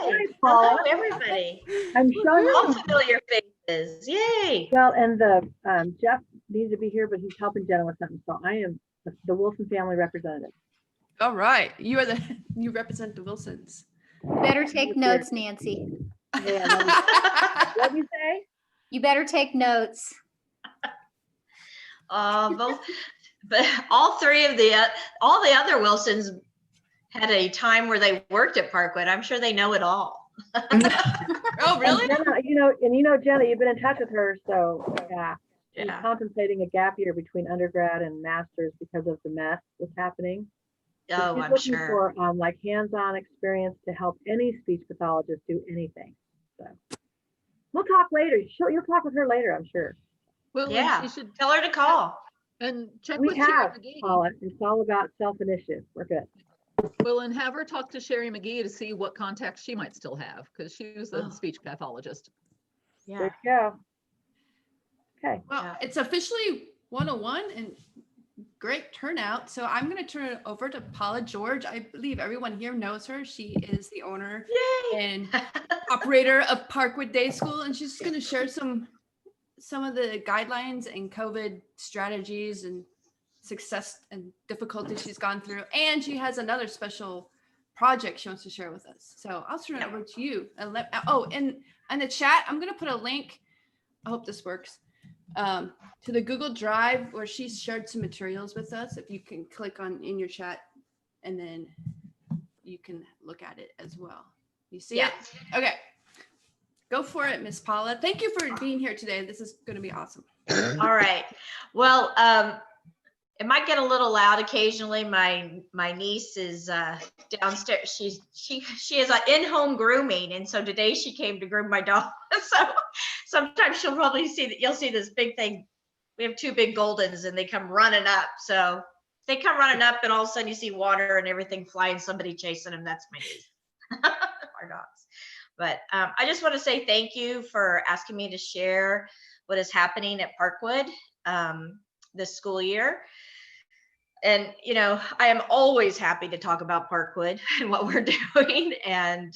Hi, Hello, Paula. everybody. I'm showing All you. familiar faces. Yay. Well, and Jeff needs to be here, but he's helping Jenna with something. So I am the Wilson family representative. All right. You represent the Wilsons. Better take notes, Nancy. Yeah, what do you say? You better take notes. But all the other Wilsons had a time where they worked at Parkwood. I'm sure they know it all. Oh, really? And Jenna, Jenna, you've been in touch with her, so yeah. She's contemplating a gap year between undergrad and master's because of the mess that's happening. So I'm looking sure. For like hands-on experience to help any speech pathologist do anything. So we'll talk later. You'll talk with her later, I'm sure. Well, Yeah. you should Tell her to call. and check We with Sherry have, McGee. Paula. It's all about self-initiative. We're good. Well, and have her talk to Sherry McGee to see what contacts she might still have, because she was the speech pathologist. Yeah. There you go. Okay. Well, it's officially 101 and great turnout. So I'm going to turn it over to Paula George. I believe everyone here knows her. She is the owner and operator of Parkwood Day School, and she's going to share some of the guidelines and COVID strategies and success and difficulties she's gone through. And she has another special project she wants to share with us. So I'll turn it over to you. And in the chat, I'm going to put a link. I hope this works. To the Google Drive where she shared some materials with us. If you can click on in your chat, and then you can look at it as well. You see it? Okay. Go for it, Miss Paula. Thank you for being here today. This is going to be awesome. All right. Well, it might get a little loud occasionally. My niece is downstairs. She is in-home grooming, and so today she came to groom my dog. So sometimes she'll probably see that. You'll see this big thing. We have two big Goldens, and they come running up. So they come running up, and all of a sudden you see water and everything flying. Somebody chasing them. That's my niece. Our dogs. But I just want to say thank you for asking me to share what is happening at Parkwood this school year. And, I am always happy to talk about Parkwood and what we're doing, and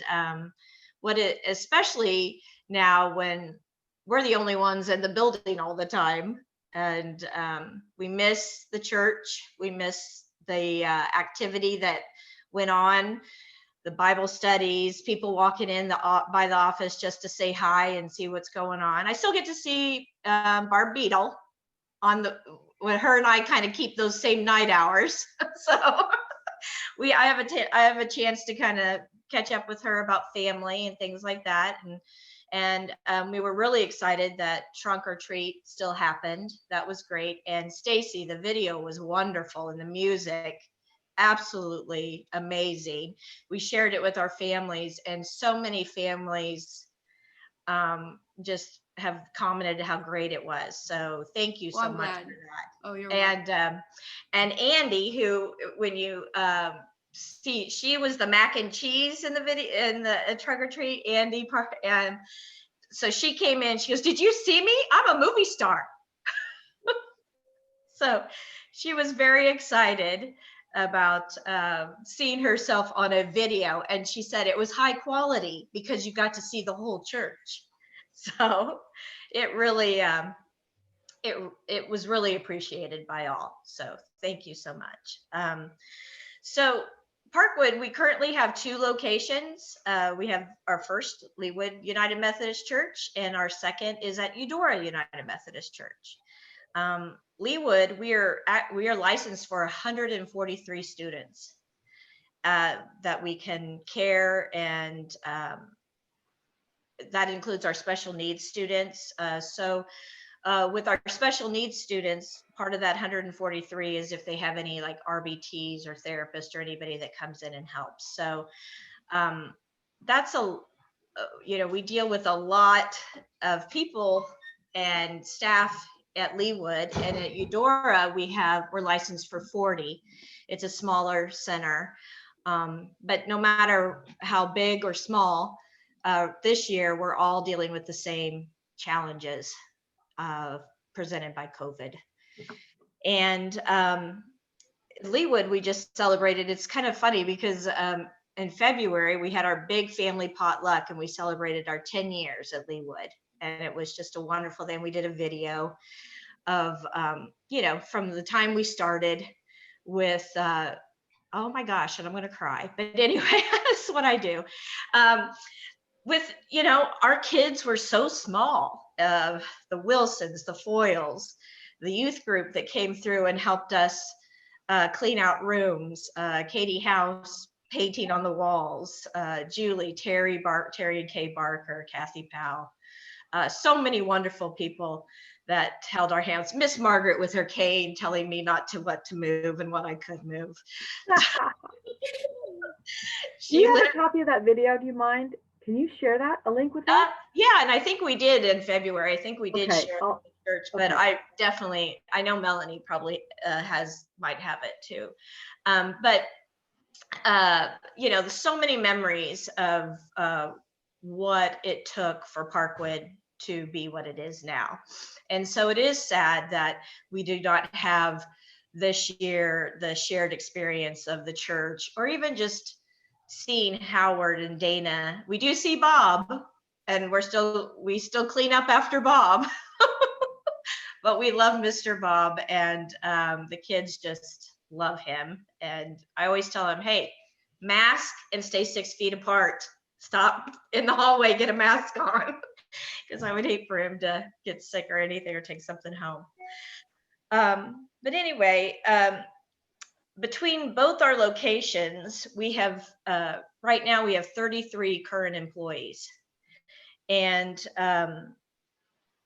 especially now when we're the only ones in the building all the time. And we miss the church. We miss the activity that went on, the Bible studies, people walking in by the office just to say hi and see what's going on. I still get to see Barb Beadle when her and I kind of keep those same night hours. So I have a chance to kind of catch up with her about family and things like that. And we were really excited that Trunk or Treat still happened. That was great. And Stacy, the video was wonderful, and the music absolutely amazing. We shared it with our families, and so many families just have commented how great it was. So thank you so much for that. Oh, you're welcome. And Andy, who when you see, she was the mac and cheese in the video in the Trunk or Treat. Andy and so she came in. She goes, "Did you see me? I'm a movie star." So she was very excited about seeing herself on a video, and she said it was high quality because you got to see the whole church. So it really it was really appreciated by all. So thank you so much. So Parkwood, we currently have 2 locations. We have our first, Leawood United Methodist Church, and our second is at Eudora United Methodist Church. Leawood, we are licensed for 143 students that we can care, and that includes our special needs students. With our special needs students, part of that 143 is if they have any like RBTs or therapists or anybody that comes in and helps. So that's we deal with a lot of people and staff at Leawood, and at Eudora we're licensed for 40. It's a smaller center, but no matter how big or small, this year we're all dealing with the same challenges presented by COVID. And Leawood, we just celebrated. It's kind of funny because in February, we had our big family potluck and we celebrated our 10 years at Leewood. And it was just a wonderful thing. We did a video of, from the time we started with, oh my gosh, and I'm going to cry. But anyway, that's what I do. Our kids were so small, the Wilsons, the Foyles, the youth group that came through and helped us clean out rooms, Katie House painting on the walls, Julie, Terry and Kay Barker, Kathy Powell, so many wonderful people that held our hands. Miss Margaret with her cane telling me what to move and what I could move. Do you have a copy of that video? Do you mind? Can you share a link with us? Yeah, and I think we did in February. I think we did share it with the church, but I know Melanie probably might have it too. There's so many memories of what it took for Parkwood to be what it is now. And so it is sad that we do not have this year the shared experience of the church, or even just seeing Howard and Dana. We do see Bob, and we still clean up after Bob. But we love Mr. Bob, and the kids just love him. And I always tell them, hey, mask and stay 6 feet apart. Stop in the hallway, get a mask on, because I would hate for him to get sick or anything or take something home. But anyway, between both our locations, we have, right now we have 33 current employees. And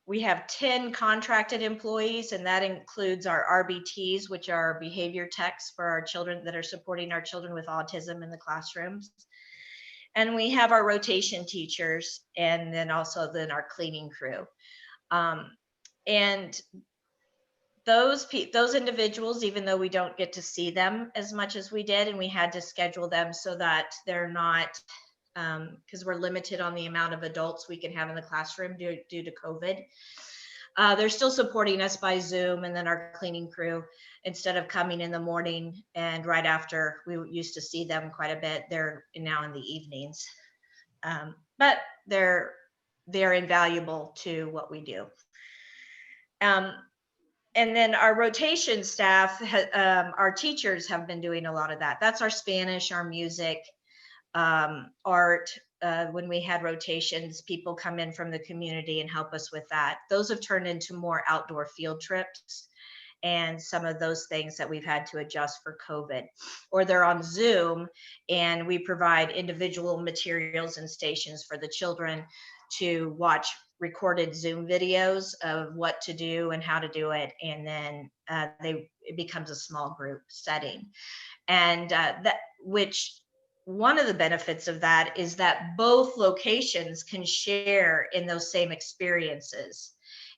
we have 10 contracted employees, and that includes our RBTs, which are behavior techs for our children that are supporting our children with autism in the classrooms. And we have our rotation teachers, and then also our cleaning crew. And those individuals, even though we don't get to see them as much as we did, and we had to schedule them so that they're not, because we're limited on the amount of adults we can have in the classroom due to COVID. They're still supporting us by Zoom, and then our cleaning crew, instead of coming in the morning and right after we used to see them quite a bit, they're now in the evenings. But they're invaluable to what we do. And then our rotation staff, our teachers have been doing a lot of that. That's our Spanish, our music, art. When we had rotations, people come in from the community and help us with that. Those have turned into more outdoor field trips and some of those things that we've had to adjust for COVID. Or they're on Zoom, and we provide individual materials and stations for the children to watch recorded Zoom videos of what to do and how to do it. And then it becomes a small group setting. And one of the benefits of that is that both locations can share in those same experiences.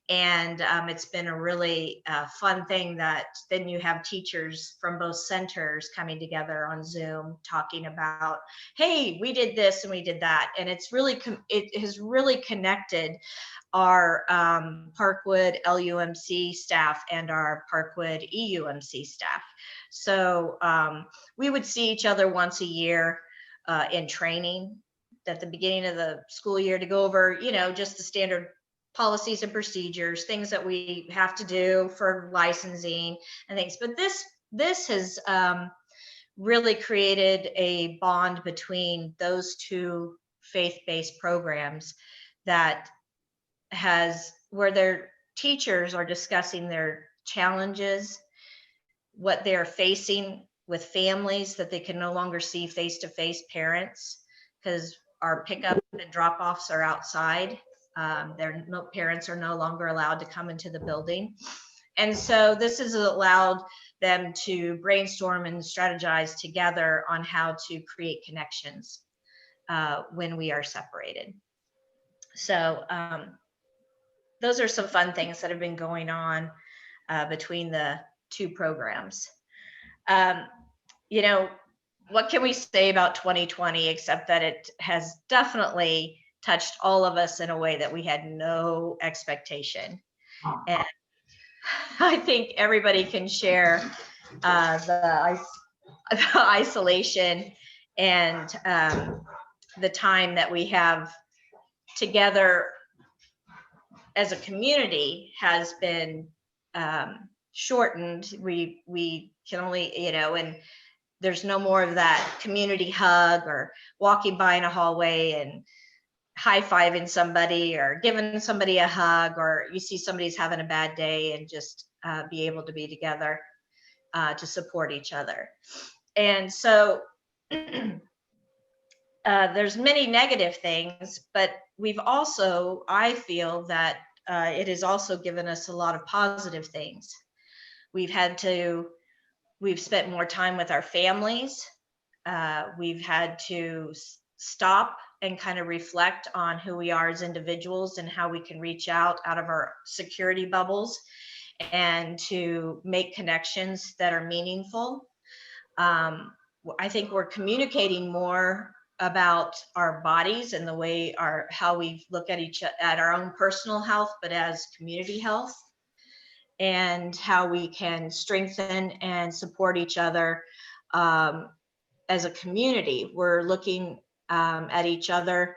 And it's been a really fun thing that then you have teachers from both centers coming together on Zoom talking about, hey, we did this and we did that. And it has really connected our Parkwood LUMC staff and our Parkwood EUMC staff. So we would see each other once a year in training at the beginning of the school year to go over, just the standard policies and procedures, things that we have to do for licensing and things. But this has really created a bond between those two faith-based programs where their teachers are discussing their challenges, what they're facing with families that they can no longer see face-to-face parents, because our pickup and drop-offs are outside. Parents are no longer allowed to come into the building. And so this has allowed them to brainstorm and strategize together on how to create connections when we are separated. So those are some fun things that have been going on between the two programs. What can we say about 2020 except that it has definitely touched all of us in a way that we had no expectation. And I think everybody can share the isolation and the time that we have together as a community has been shortened. We can only, and there's no more of that community hug or walking by in a hallway and high-fiving somebody or giving somebody a hug, or you see somebody's having a bad day and just be able to be together to support each other. And so there's many negative things, but we've also, I feel that it has also given us a lot of positive things. We've spent more time with our families. We've had to stop and kind of reflect on who we are as individuals and how we can reach out of our security bubbles and to make connections that are meaningful. I think we're communicating more about our bodies and the way how we look at our own personal health, but as community health, and how we can strengthen and support each other as a community. We're looking at each other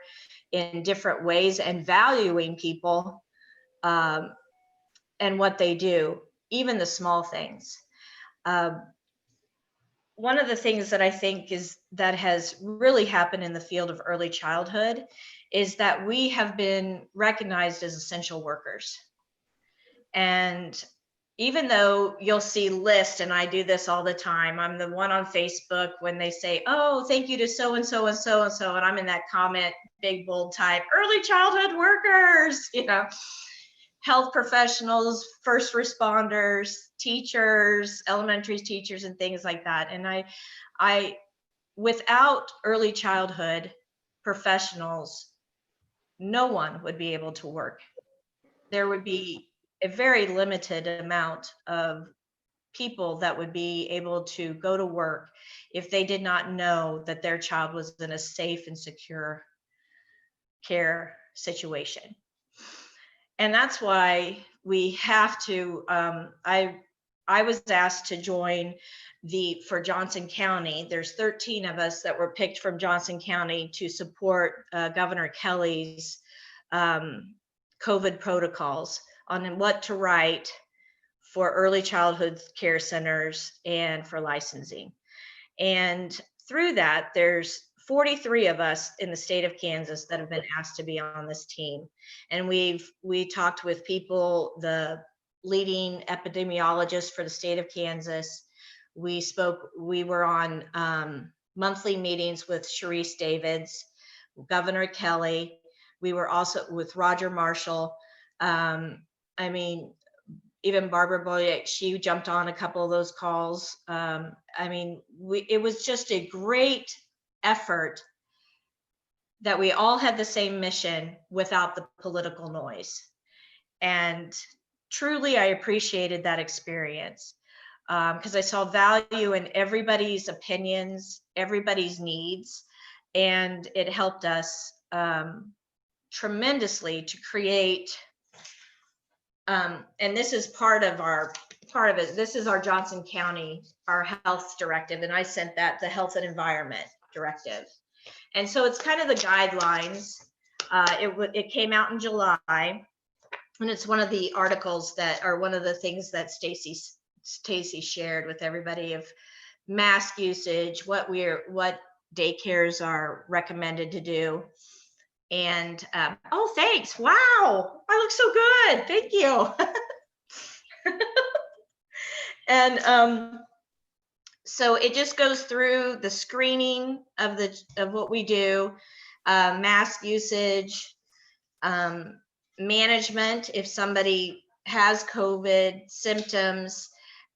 in different ways and valuing people and what they do, even the small things. One of the things that I think that has really happened in the field of early childhood is that we have been recognized as essential workers. And even though you'll see lists, and I do this all the time, I'm the one on Facebook when they say, oh, thank you to so-and-so and so-and-so, and I'm in that comment, big bold type, early childhood workers, health professionals, first responders, teachers, elementary teachers, and things like that. And I without early childhood professionals, no one would be able to work. There would be a very limited amount of people that would be able to go to work if they did not know that their child was in a safe and secure care situation. And that's why we have to, I was asked to join for Johnson County. There's 13 of us that were picked from Johnson County to support Governor Kelly's COVID protocols on what to write for early childhood care centers and for licensing. And through that, there's 43 of us in the state of Kansas that have been asked to be on this team. And we talked with people, the leading epidemiologists for the state of Kansas. We were on monthly meetings with Sharice Davids, Governor Kelly. We were also with Roger Marshall. Even Barbara Boyek, she jumped on a couple of those calls. It was just a great effort that we all had the same mission without the political noise. And truly, I appreciated that experience because I saw value in everybody's opinions, everybody's needs, and it helped us tremendously to create. And this is part of it. This is our Johnson County, our health directive, and I sent that the health and environment directive. And so it's kind of the guidelines. It came out in July, and it's one of the articles that are one of the things that Stacy shared with everybody of mask usage, what daycares are recommended to do. And oh, thanks. Wow, I look so good. Thank you. And so it just goes through the screening of what we do, mask usage, management if somebody has COVID symptoms.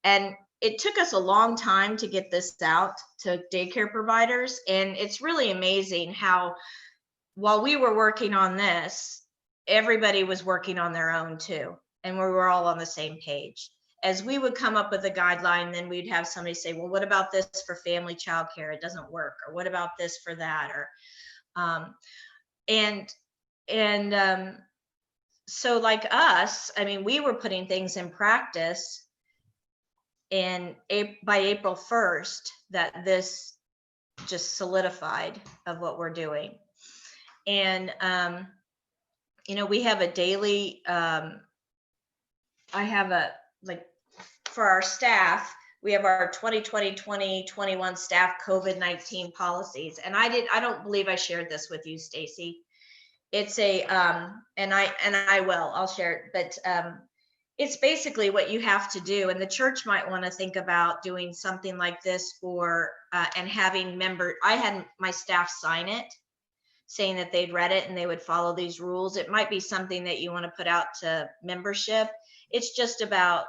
And it took us a long time to get this out to daycare providers. And it's really amazing how while we were working on this, everybody was working on their own too. And we were all on the same page. As we would come up with a guideline, then we'd have somebody say, well, what about this for family childcare? It doesn't work. Or what about this for that? Or, so like us, we were putting things in practice by April 1st that this just solidified of what we're doing. And, we have a daily, I have for our staff, we have our 2020-2021 staff COVID-19 policies. And I don't believe I shared this with you, Stacy. It's I'll share it, but it's basically what you have to do. And the church might want to think about doing something like this for, and having I had my staff sign it, saying that they'd read it and they would follow these rules. It might be something that you want to put out to membership. It's just about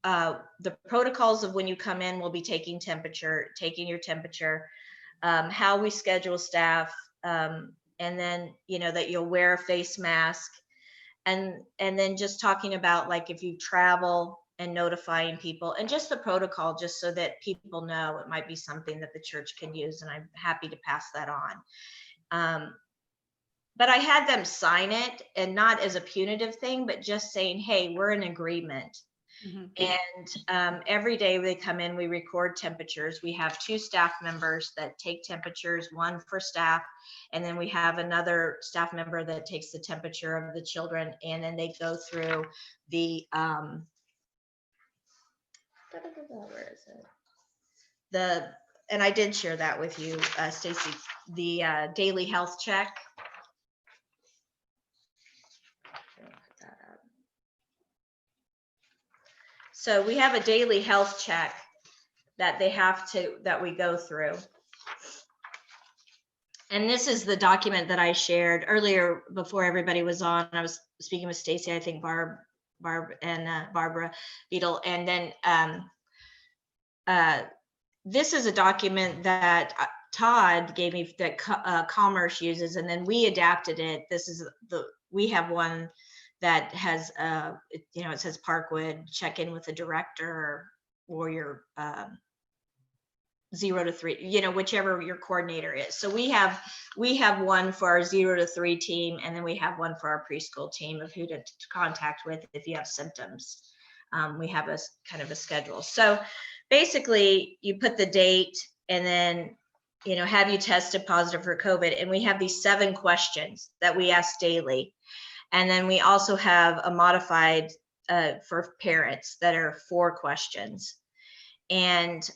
the protocols of when you come in. We'll be taking your temperature, how we schedule staff, and then, that you'll wear a face mask, and then just talking about like if you travel and notifying people and just the protocol, just so that people know it might be something that the church can use. And I'm happy to pass that on. But I had them sign it, and not as a punitive thing, but just saying, hey, we're in agreement. And every day they come in, we record temperatures. We have 2 staff members that take temperatures, one for staff, and then we have another staff member that takes the temperature of the children. And then they go through the where is it? And I did share that with you, Stacy, the daily health check. So we have a daily health check that that we go through. And this is the document that I shared earlier before everybody was on. I was speaking with Stacy, I think Barb and Barbara Beadle. And then this is a document that Todd gave me that Commerce uses, and then we adapted it. We have one that has, it says Parkwood, check in with the director or your 0 to 3, whichever your coordinator is. So we have one for our 0 to 3 team, and then we have one for our preschool team of who to contact with if you have symptoms. We have a kind of a schedule. So basically you put the date, and then, have you tested positive for COVID? And we have these 7 questions that we ask daily. And then we also have a modified for parents that are 4 questions. And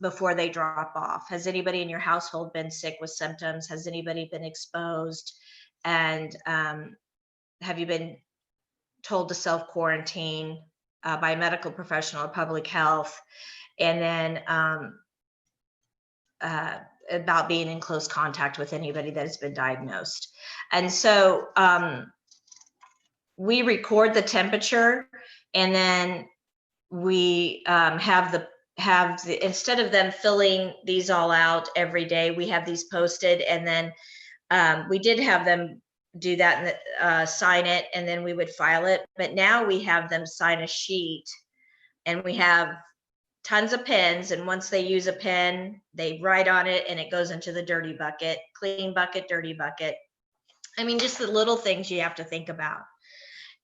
before they drop off, has anybody in your household been sick with symptoms? Has anybody been exposed? And have you been told to self-quarantine by a medical professional or public health? And then about being in close contact with anybody that has been diagnosed. And so we record the temperature, and then we instead of them filling these all out every day, we have these posted. And then we did have them do that and sign it, and then we would file it. But now we have them sign a sheet, and we have tons of pens. And once they use a pen, they write on it, and it goes into the dirty bucket, clean bucket, dirty bucket. I mean, just the little things you have to think about.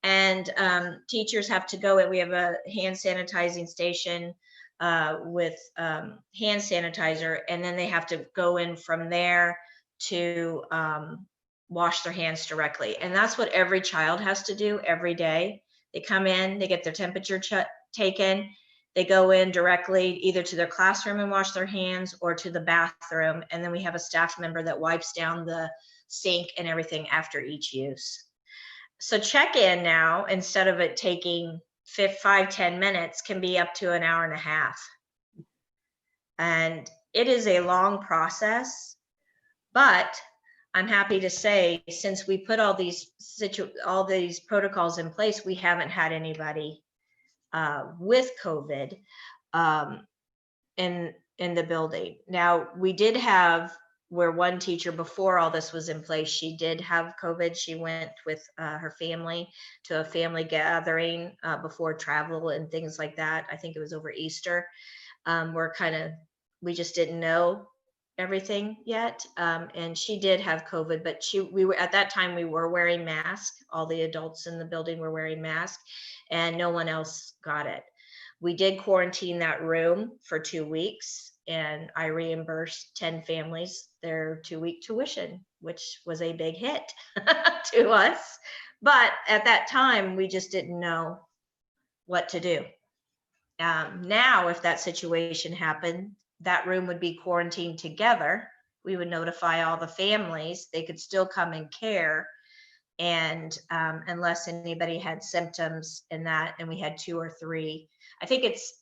And teachers have to go in. We have a hand sanitizing station with hand sanitizer, and then they have to go in from there to wash their hands directly. And that's what every child has to do every day. They come in, they get their temperature taken, they go in directly either to their classroom and wash their hands, or to the bathroom. And then we have a staff member that wipes down the sink and everything after each use. So check-in now, instead of it taking 5-10 minutes, can be up to an hour and a half. And it is a long process, but I'm happy to say, since we put all these protocols in place, we haven't had anybody with COVID in the building. Now, we did have where one teacher, before all this was in place, she did have COVID. She went with her family to a family gathering before travel and things like that. I think it was over Easter. We just didn't know everything yet. And she did have COVID, but we were at that time, we were wearing masks. All the adults in the building were wearing masks, and no one else got it. We did quarantine that room for 2 weeks. and I reimbursed 10 families their 2-week tuition, which was a big hit to us. But at that time, we just didn't know what to do. Now, if that situation happened, that room would be quarantined together. We would notify all the families. They could still come and care. And unless anybody had symptoms in that, and we had 2 or 3, I think it's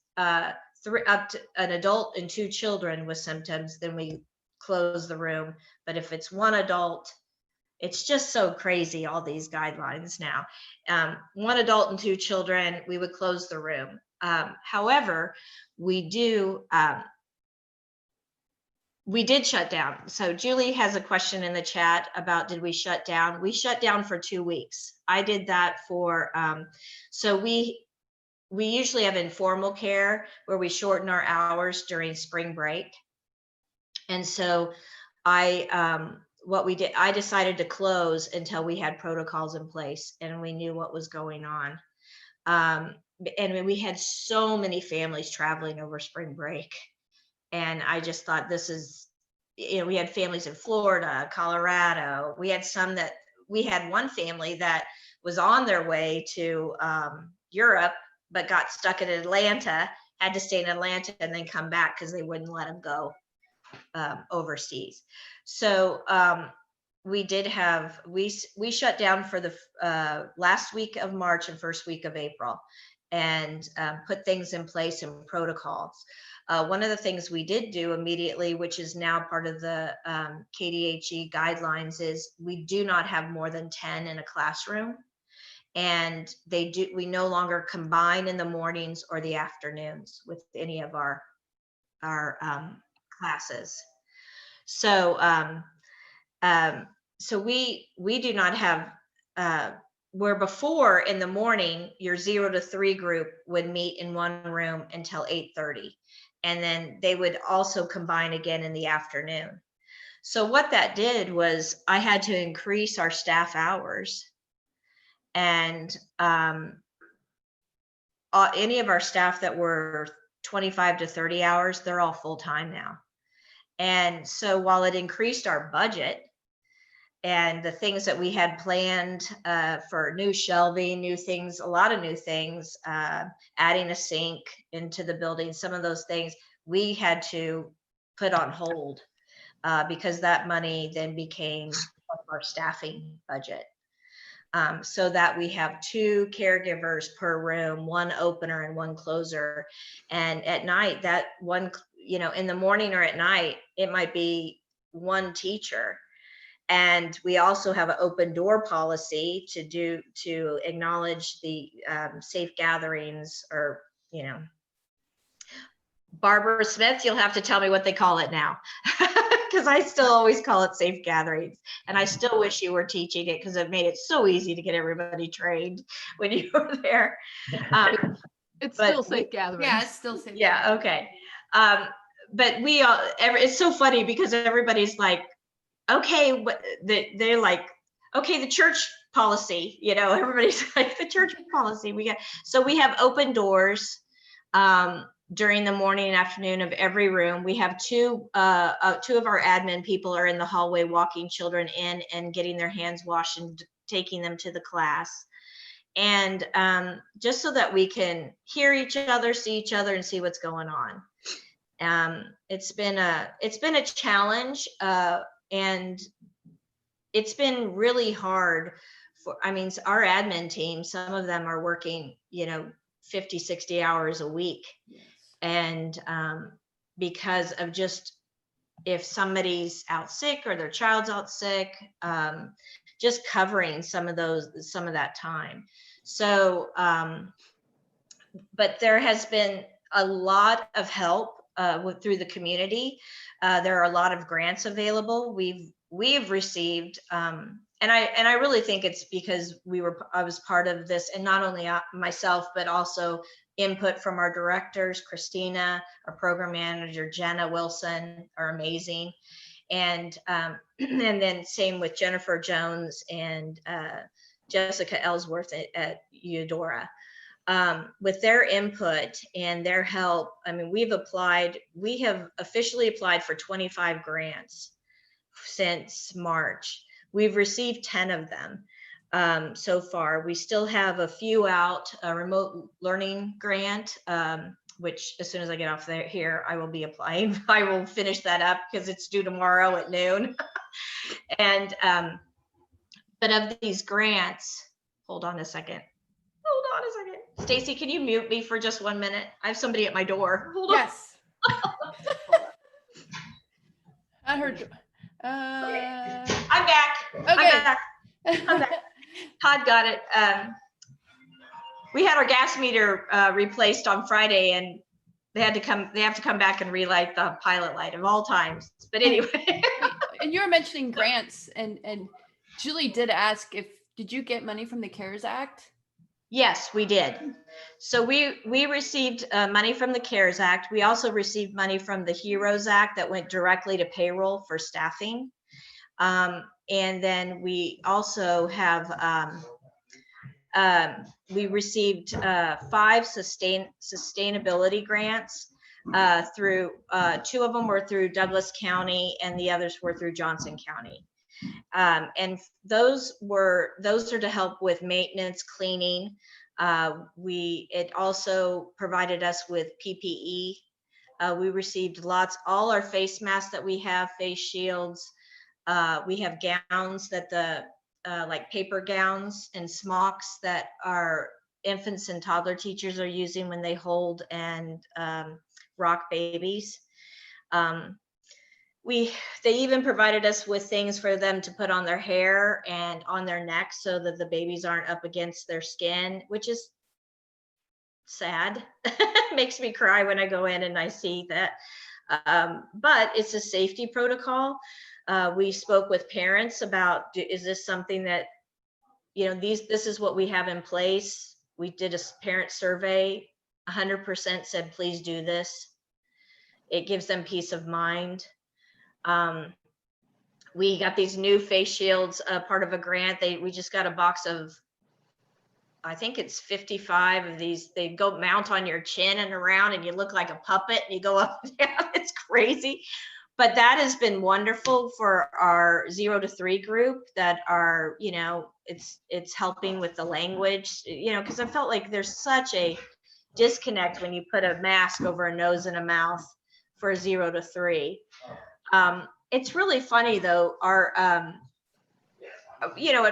3 up to an adult and 2 children with symptoms, then we close the room. But if it's 1 adult, it's just so crazy, all these guidelines now. 1 adult and 2 children, we would close the room. However, we did shut down. So Julie has a question in the chat about, did we shut down? We shut down for 2 weeks. I did that for, so we usually have informal care where we shorten our hours during spring break. And so what we did, I decided to close until we had protocols in place and we knew what was going on. And we had so many families traveling over spring break. And I just thought, this is, we had families in Florida, Colorado. We had we had one family that was on their way to Europe, but got stuck in Atlanta, had to stay in Atlanta and then come back because they wouldn't let them go overseas. So we shut down for the last week of March and first week of April, and put things in place and protocols. One of the things we did do immediately, which is now part of the KDHE guidelines, is we do not have more than 10 in a classroom. And we no longer combine in the mornings or the afternoons with any of our classes. So so we do not have, where before in the morning, your 0 to 3 group would meet in one room until 8:30. And then they would also combine again in the afternoon. So what that did was I had to increase our staff hours. And any of our staff that were 25 to 30 hours, they're all full-time now. And so while it increased our budget and the things that we had planned for new shelving, new things, a lot of new things, adding a sink into the building, some of those things we had to put on hold because that money then became part of our staffing budget. So that we have 2 caregivers per room, 1 opener and 1 closer. And at night, that one, in the morning or at night, it might be 1 teacher. And we also have an open door policy to acknowledge the safe gatherings, or, Barbara Smith, you'll have to tell me what they call it now, because I still always call it safe gatherings. And I still wish you were teaching it, because it made it so easy to get everybody trained when you were there. It's still safe gatherings. Yeah, it's still safe. Yeah, okay. But it's so funny because everybody's like, okay, they're like, okay, the church policy, everybody's like, the church policy. So we have open doors during the morning and afternoon of every room. We have 2 of our admin people are in the hallway walking children in and getting their hands washed and taking them to the class. And just so that we can hear each other, see each other, and see what's going on. It's been a challenge, and it's been really hard our admin team, some of them are working, 50, 60 hours a week. Yes. And because of just, if somebody's out sick or their child's out sick, just covering some of that time. So, but there has been a lot of help through the community. There are a lot of grants available. We've received, and I really think it's because I was part of this, and not only myself, but also input from our directors, Christina, our program manager, Jenna Wilson, are amazing. And then same with Jennifer Jones and Jessica Ellsworth at Eudora. with their input and their help, I mean, we have officially applied for 25 grants since March. We've received 10 of them so far. We still have a few out, a remote learning grant, which as soon as I get off here, I will be applying. I will finish that up because it's due tomorrow at noon. And, but of these grants, hold on a second. Stacy, can you mute me for just 1 minute? I have somebody at my door. Hold on. Yes. I heard. I'm back. Okay. I'm back. Todd got it. We had our gas meter replaced on Friday, and they have to come back and relight the pilot light of all times. But anyway. And you were mentioning grants, and Julie did ask did you get money from the CARES Act? Yes, we did. So we received money from the CARES Act. We also received money from the HEROES Act that went directly to payroll for staffing. And then we also have, we received 5 sustainability grants through, 2 of them were through Douglas County and the others were through Johnson County. And those are to help with maintenance, cleaning. It also provided us with PPE. We received all our face masks that we have, face shields. We have gowns like paper gowns and smocks that our infants and toddler teachers are using when they hold and rock babies. They even provided us with things for them to put on their hair and on their neck so that the babies aren't up against their skin, which is sad. It makes me cry when I go in and I see that. But it's a safety protocol. We spoke with parents about, is this something that, this is what we have in place. We did a parent survey. 100% said, please do this. It gives them peace of mind. We got these new face shields, part of a grant. We just got a box of, I think it's 55 of these. They go mount on your chin and around and you look like a puppet and you go up and down. It's crazy. But that has been wonderful for our 0 to 3 group that are, it's helping with the language, because I felt like there's such a disconnect when you put a mask over a nose and a mouth for 0 to 3. It's really funny though, at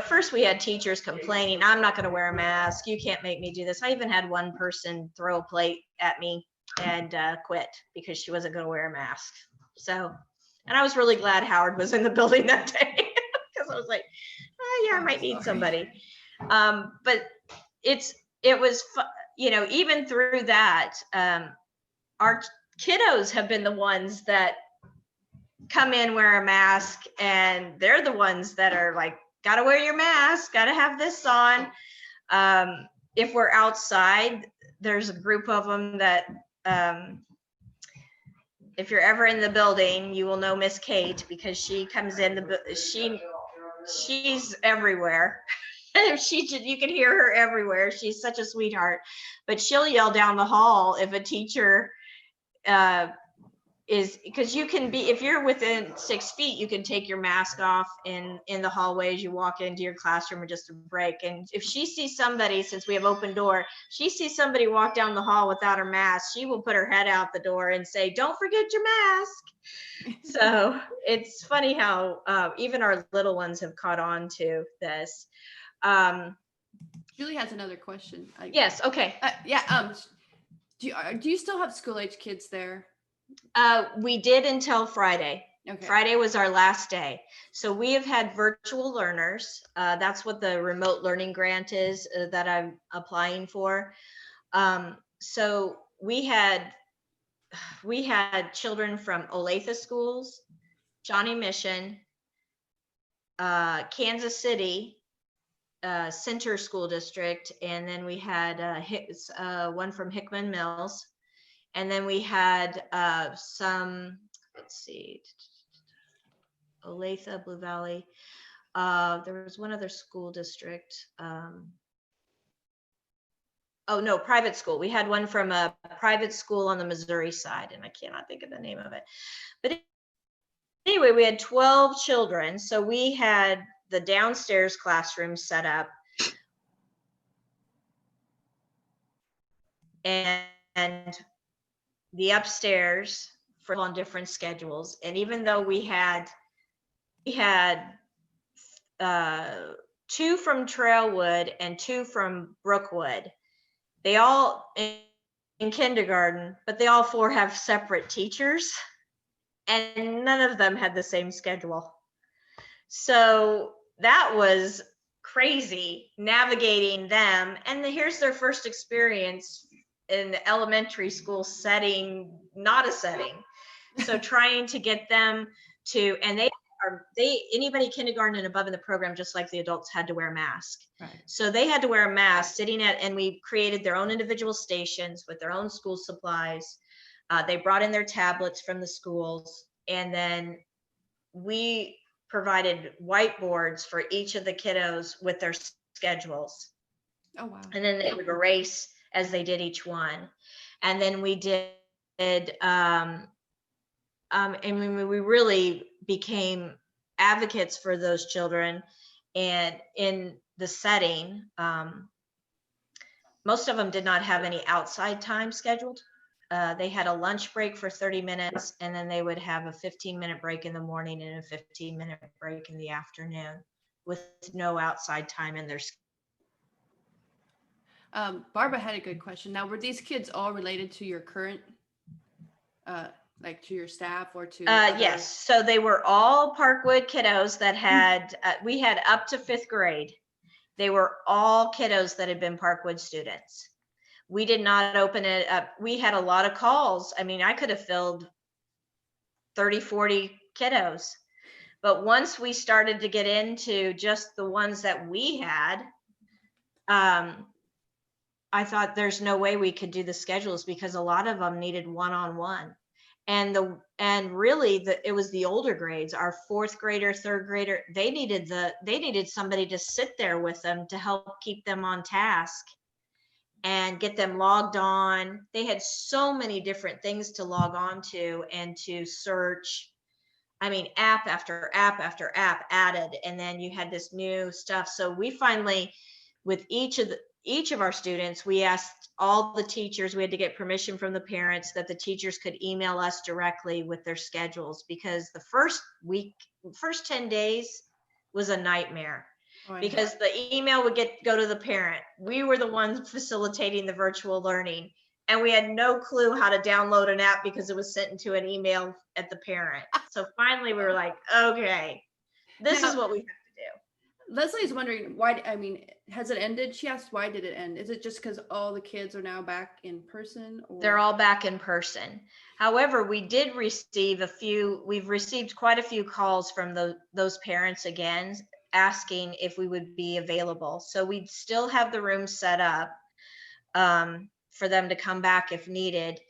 first we had teachers complaining, I'm not going to wear a mask. You can't make me do this. I even had one person throw a plate at me and quit because she wasn't going to wear a mask. So, and I was really glad Howard was in the building that day because I was like, oh yeah, I might need somebody. But it was, even through that, our kiddos have been the ones that come in, wear a mask, and they're the ones that are like, gotta wear your mask, gotta have this on. If we're outside, there's a group of them that, if you're ever in the building, you will know Miss Kate because she comes in she's everywhere. You can hear her everywhere. She's such a sweetheart, but she'll yell down the hall if a teacher because you can be, if you're within 6 feet, you can take your mask off in the hallway as you walk into your classroom or just a break. And if she sees somebody, since we have open door, she sees somebody walk down the hall without her mask, she will put her head out the door and say, don't forget your mask. So it's funny how even our little ones have caught on to this. Julie has another question. Yes. Okay. Yeah. Do you still have school age kids there? We did until Friday. Okay. Friday was our last day. So we have had virtual learners. That's what the remote learning grant is that I'm applying for. So we had children from Olathe schools, Johnny Mission, Kansas City, Center School District, and then we had one from Hickman Mills. And then we had some, let's see, Olathe, Blue Valley. There was one other school district. oh no, private school. We had one from a private school on the Missouri side, and I cannot think of the name of it. But anyway, we had 12 children. So we had the downstairs classroom set up. And the upstairs for on different schedules. And even though we had 2 from Trailwood and 2 from Brookwood, they all in kindergarten, but they all 4 have separate teachers, and none of them had the same schedule. So that was crazy navigating them. And here's their first experience in the elementary school setting, not a setting. So trying to get them to, and anybody kindergarten and above in the program, just like the adults, had to wear a mask. Right. So they had to wear a mask sitting at, and we created their own individual stations with their own school supplies. They brought in their tablets from the schools, and then we provided whiteboards for each of the kiddos with their schedules. Oh, wow. And then they would erase as they did each one. And then we did, and we really became advocates for those children. And in the setting, most of them did not have any outside time scheduled. They had a lunch break for 30 minutes, and then they would have a 15-minute break in the morning and a 15-minute break in the afternoon with no outside time in their schedule. Barbara had a good question. Now, were these kids all related to your current, like to your staff or to? Yes. So they were all Parkwood kiddos that had, we had up to 5th grade. They were all kiddos that had been Parkwood students. We did not open it up. We had a lot of calls. I mean, I could have filled 30, 40 kiddos. But once we started to get into just the ones that we had, I thought there's no way we could do the schedules because a lot of them needed one-on-one. And really it was the older grades, our 4th grader, 3rd grader, they needed somebody to sit there with them to help keep them on task and get them logged on. They had so many different things to log on to and to search. I mean, app after app after app added, and then you had this new stuff. So we finally, with each of our students, we asked all the teachers, we had to get permission from the parents that the teachers could email us directly with their schedules, because the first 10 days was a nightmare. Because the email would go to the parent. We were the ones facilitating the virtual learning, and we had no clue how to download an app because it was sent into an email at the parent. So finally we were like, okay, this is what we have to do. Leslie's wondering why, I mean, has it ended? She asked, why did it end? Is it just because all the kids are now back in person? Or? They're all back in person. However, we've received quite a few calls from those parents again, asking if we would be available. So we'd still have the room set up for them to come back if needed,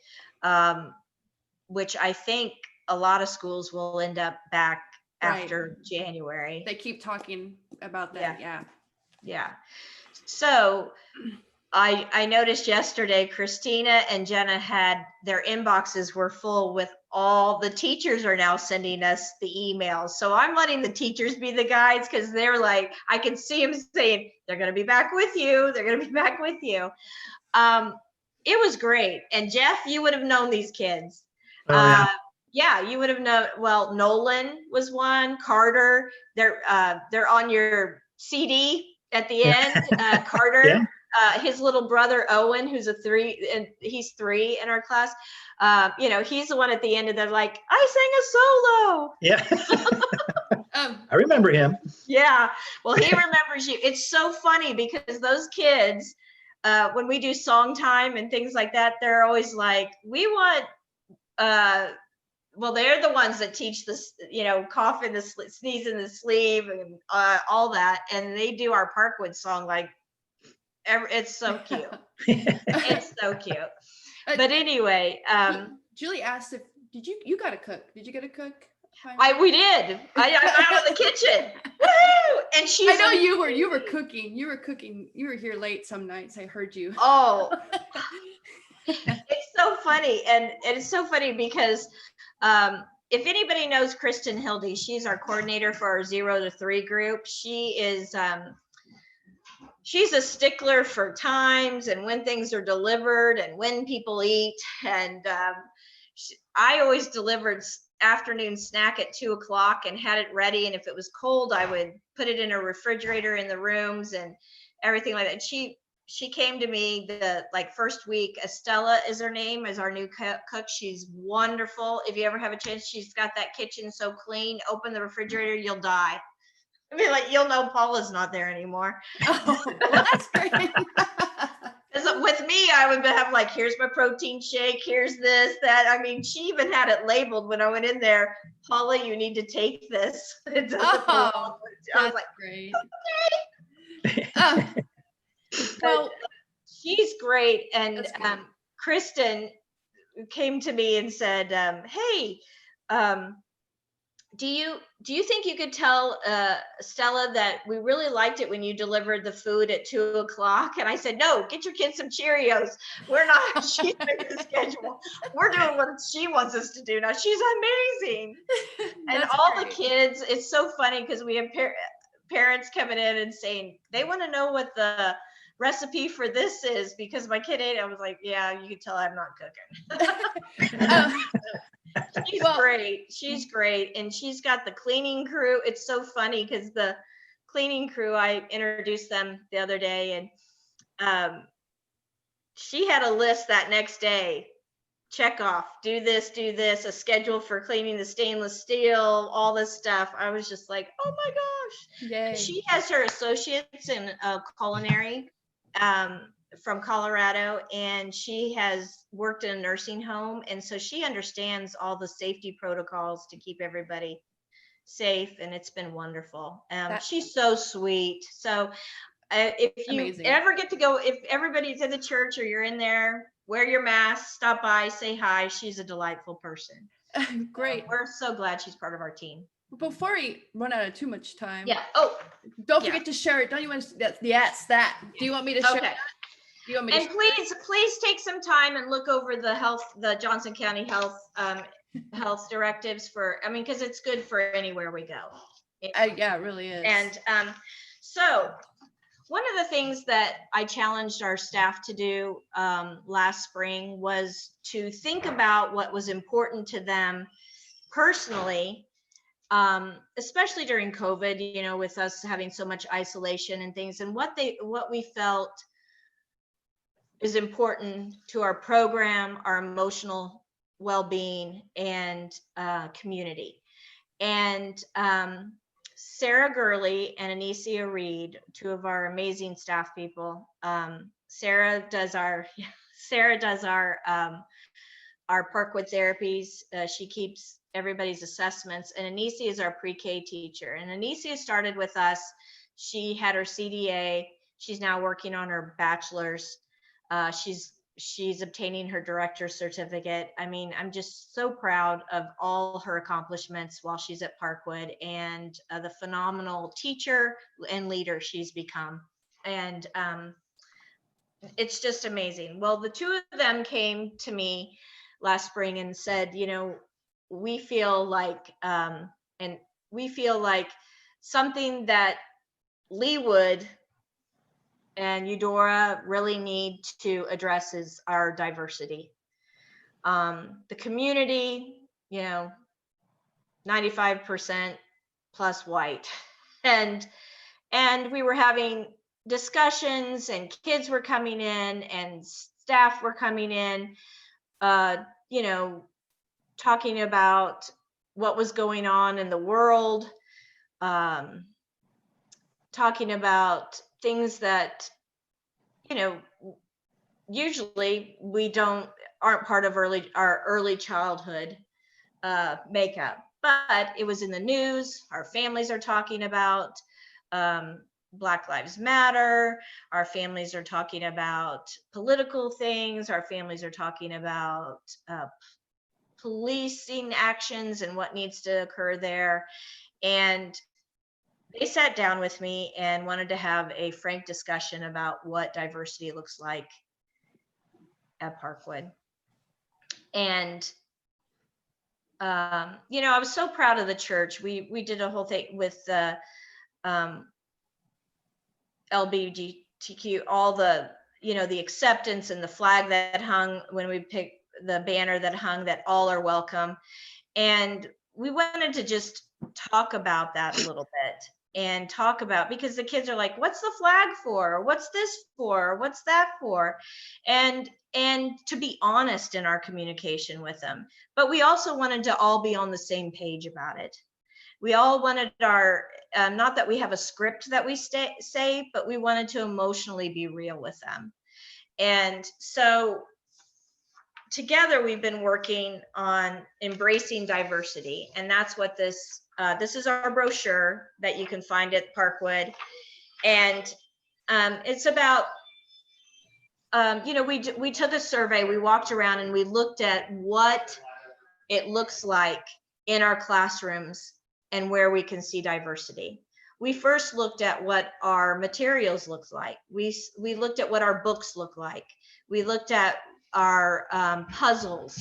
which I think a lot of schools will end up back after January. They keep talking about that. Yeah. So I noticed yesterday, Christina and Jenna had their inboxes were full with all the teachers are now sending us the emails. So I'm letting the teachers be the guides, because they're like, I can see them saying, they're going to be back with you. They're going to be back with you. It was great. And Jeff, you would have known these kids. Oh, yeah, you would have known. Well, Nolan was one, Carter, they're on your CD at the end, Carter. Yeah. His little brother Owen, who's he's 3 in our class. He's the one at the end of the like, I Yeah. I remember him. Yeah. Well, he remembers you. It's so funny because those kids, when we do song time and things like that, they're always like, we want, well, they're the ones that teach this, cough in the sneeze in the sleeve and all that. And they do our Parkwood song like, it's so cute. It's so cute. But anyway, Julie asked if you got a cook? Did you get a cook? We did. I out of the kitchen. Woo! and she's. I know you were cooking. You were here late some nights. I heard you. Oh, it's so funny. And it's so funny because if anybody knows Kristen Hildy, she's our coordinator for our 0 to 3 group. She is, she's a stickler for times and when things are delivered and when people eat. And I always delivered afternoon snack at 2 o'clock and had it ready. And if it was cold, I would put it in a refrigerator in the rooms and everything like that. She came to me the first week. Estella is her name, is our new cook. She's wonderful. If you ever have a chance, she's got that kitchen so clean. Open the refrigerator, you'll die. I mean, like, you'll know Paula's not there anymore. Oh, well, that's great. With me, I would have like, here's my protein shake, here's this, that. I mean, she even had it labeled when I went in there. Paula, you need to take this. It doesn't belong. I was like, great. Okay. Well, she's great. And great. Kristen came to me and said, hey, do you think you could tell Stella that we really liked it when you delivered the food at 2 o'clock? And I said, no, get your kids some Cheerios. We're not, she's making the schedule. We're doing what she wants us to do now. She's amazing. And all great. The kids, it's so funny because we have parents coming in and saying, they want to know what the recipe for this is because my kid ate it. I was like, yeah, you can tell I'm not cooking. She's great. She's great. And she's got the cleaning crew. It's so funny because the cleaning crew, I introduced them the other day and she had a list that next day. Check off, do this, a schedule for cleaning the stainless steel, all this stuff. I was just like, oh my gosh. Yay. She has her associates in culinary from Colorado, and she has worked in a nursing home. And so she understands all the safety protocols to keep everybody safe. And it's been wonderful. She's so sweet. So if you amazing. Ever get to go, if everybody's in the church or you're in there, wear your mask, stop by, say hi. She's a delightful person. Great. We're so glad she's part of our team. Before we run out of too much time. Yeah. Oh, don't forget to share it. Don't you want to? Yes, that. Do you want me to share? Okay. Do you want me and please take some time and look over the Johnson County health directives because it's good for anywhere we go. Yeah, it really is. And so one of the things that I challenged our staff to do last spring was to think about what was important to them personally, especially during COVID, with us having so much isolation and things, and what we felt is important to our program, our emotional well-being, and community. And Sarah Gurley and Anisia Reed, two of our amazing staff people. Sarah does our Parkwood therapies. She keeps everybody's assessments, and Anisia is our pre-K teacher. And Anisia started with us. She had her CDA. She's now working on her bachelor's. She's obtaining her director's certificate. I mean, I'm just so proud of all her accomplishments while she's at Parkwood, and the phenomenal teacher and leader she's become. And it's just amazing. Well, the two of them came to me last spring and said, we feel like something that Leewood and Eudora really need to address is our diversity. The community, 95% plus white. And we were having discussions, and kids were coming in and staff were coming in, talking about what was going on in the world, talking about things that, usually we aren't part of our early childhood makeup, but it was in the news. Our families are talking about Black Lives Matter. Our families are talking about political things. Our families are talking about policing actions and what needs to occur there. And they sat down with me and wanted to have a frank discussion about what diversity looks like at Parkwood. And you know, I was so proud of the church. We did a whole thing with the LGBTQ, all the, you know, the acceptance and the flag that hung when we picked the banner that hung, that all are welcome. And we wanted to just talk about that a little bit and talk about, because the kids are like, what's the flag for? What's this for? What's that for? And to be honest in our communication with them. But we also wanted to all be on the same page about it. We all wanted our, not that we have a script that we say, but we wanted to emotionally be real with them. And so together we've been working on embracing diversity. And that's what this is our brochure that you can find at Parkwood. And it's about, you know, we took a survey, we walked around and we looked at what it looks like in our classrooms and where we can see diversity. We first looked at what our materials look like. We looked at what our books look like. We looked at our puzzles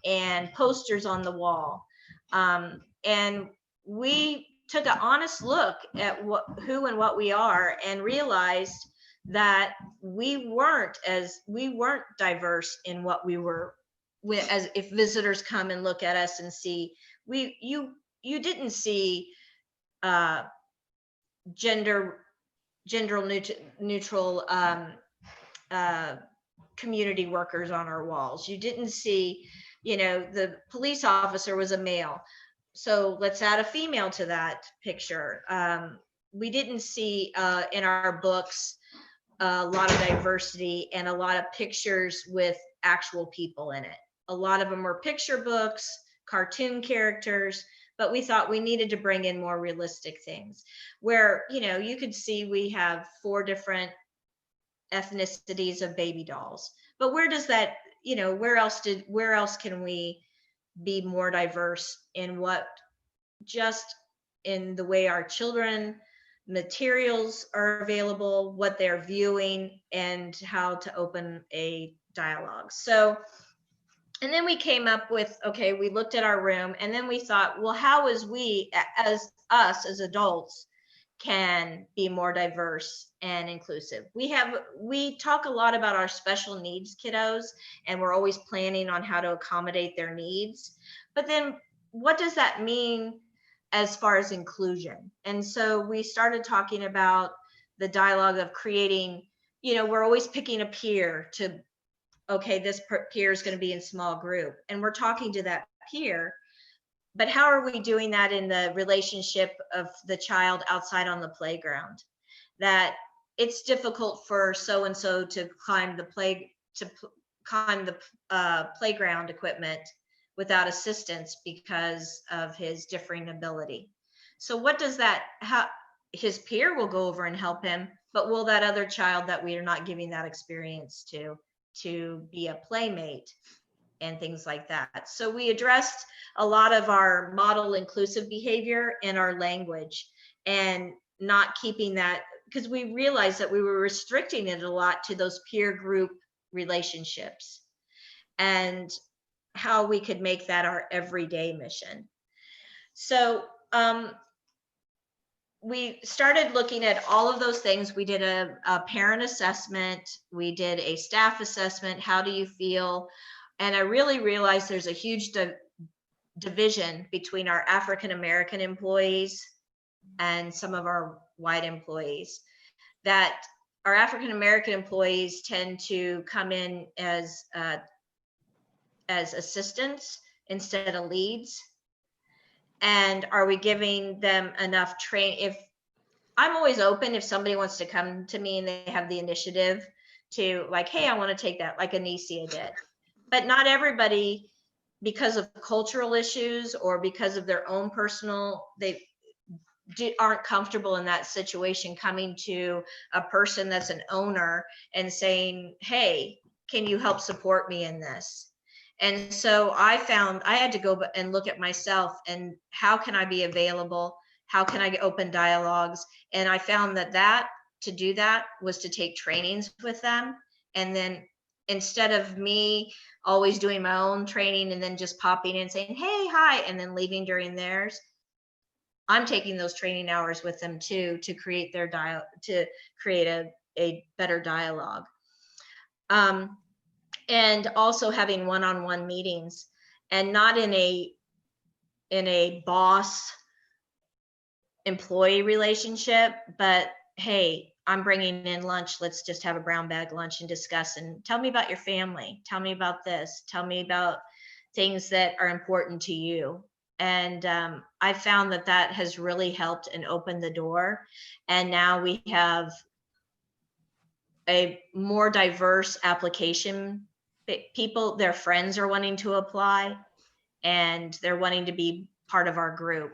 and posters on the wall. And we took an honest look at who and what we are, and realized that we weren't diverse in what we were, as if visitors come and look at us and see, you didn't see gender neutral community workers on our walls. You didn't see, you know, the police officer was a male, so let's add a female to that picture. We didn't see in our books a lot of diversity and a lot of pictures with actual people in it. A lot of them were picture books, cartoon characters, but we thought we needed to bring in more realistic things where, you know, you could see we have 4 different ethnicities of baby dolls. But where does that, you know, where else can we be more diverse in what, just in the way our children materials are available, what they're viewing, and how to open a dialogue. So, and then we came up with, okay, we looked at our room and then we thought, well, how is we as adults can be more diverse and inclusive? We talk a lot about our special needs kiddos, and we're always planning on how to accommodate their needs. But then what does that mean as far as inclusion? And so we started talking about the dialogue of creating, you know, we're always picking a peer to, okay, this peer is going to be in small group, and we're talking to that peer. But how are we doing that in the relationship of the child outside on the playground? That it's difficult for so-and-so to climb the playground equipment without assistance because of his differing ability. So what does that, how his peer will go over and help him, but will that other child that we are not giving that experience to be a playmate and things like that? So we addressed a lot of our model inclusive behavior in our language, and not keeping that, because we realized that we were restricting it a lot to those peer group relationships, and how we could make that our everyday mission. So we started looking at all of those things. We did a parent assessment, we did a staff assessment, how do you feel? And I really realized there's a huge division between our African-American employees and some of our white employees. That our African-American employees tend to come in as assistants instead of leads. And are we giving them enough training? If I'm always open, if somebody wants to come to me and they have the initiative to, like, hey, I want to take that, like Anisia did. But not everybody, because of cultural issues or because of their own personal, they aren't comfortable in that situation, coming to a person that's an owner and saying, hey, can you help support me in this? And so I found I had to go and look at myself and how can I be available? How can I open dialogues? And I found that to do that was to take trainings with them. And then instead of me always doing my own training and then just popping in saying, hey, hi, and then leaving during theirs, I'm taking those training hours with them too, to create their to create a better dialogue. And also having one-on-one meetings, and not in a boss employee relationship, but hey, I'm bringing in lunch. Let's just have a brown bag lunch and discuss, and tell me about your family. Tell me about this. Tell me about things that are important to you. And I found that has really helped and opened the door. And now we have a more diverse application. People, their friends are wanting to apply, and they're wanting to be part of our group.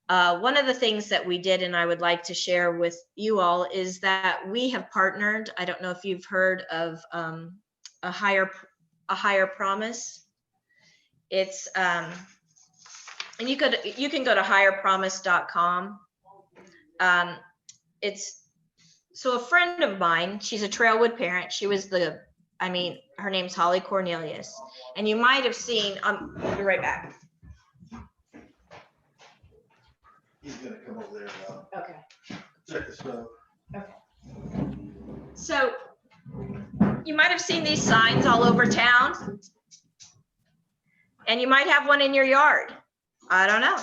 One of the things that we did, and I would like to share with you all, is that we have partnered. I don't know if you've heard of a higher promise. It's and you can go to higherpromise.com. It's so a friend of mine, she's a Trailwood parent. She was her name's Holly Cornelius, and you might have seen. I'll be right back. He's gonna come over there and Okay. check the stove. Okay. So you might have seen these signs all over town, and you might have one in your yard. I don't know.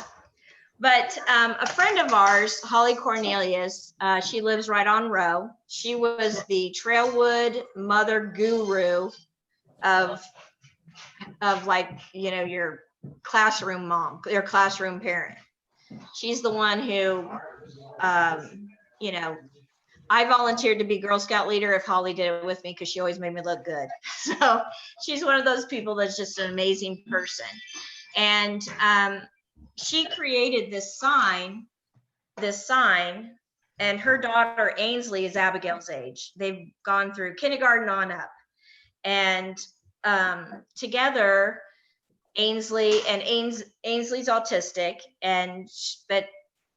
But a friend of ours, Holly Cornelius, she lives right on Row. She was the Trailwood mother guru of like, your classroom mom, your classroom parent. She's the one who, I volunteered to be Girl Scout leader if Holly did it with me, because she always made me look good. So she's one of those people that's just an amazing person. And she created this sign, and her daughter Ainsley is Abigail's age. They've gone through kindergarten on up. And together, Ainsley's autistic, but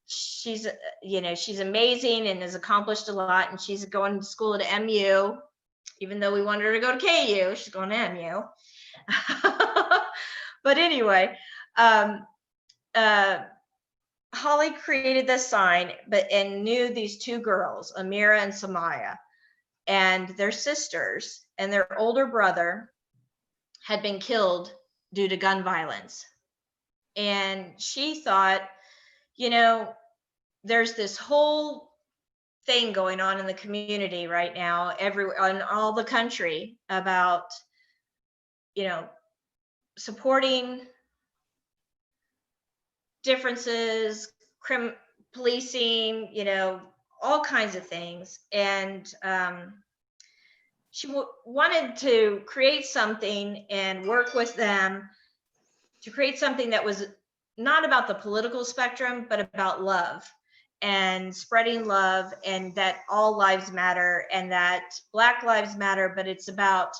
she's amazing and has accomplished a lot, and she's going to school at MU. Even though we wanted her to go to KU, she's going to MU. But anyway, Holly created this sign, and knew these two girls, Amira and Samaya, and their sisters, and their older brother had been killed due to gun violence. And she thought, there's this whole thing going on in the community right now, everywhere in all the country, about, supporting differences, policing, all kinds of things. And she wanted to create something and work with them to create something that was not about the political spectrum, but about love and spreading love, and that all lives matter, and that Black lives matter, but it's about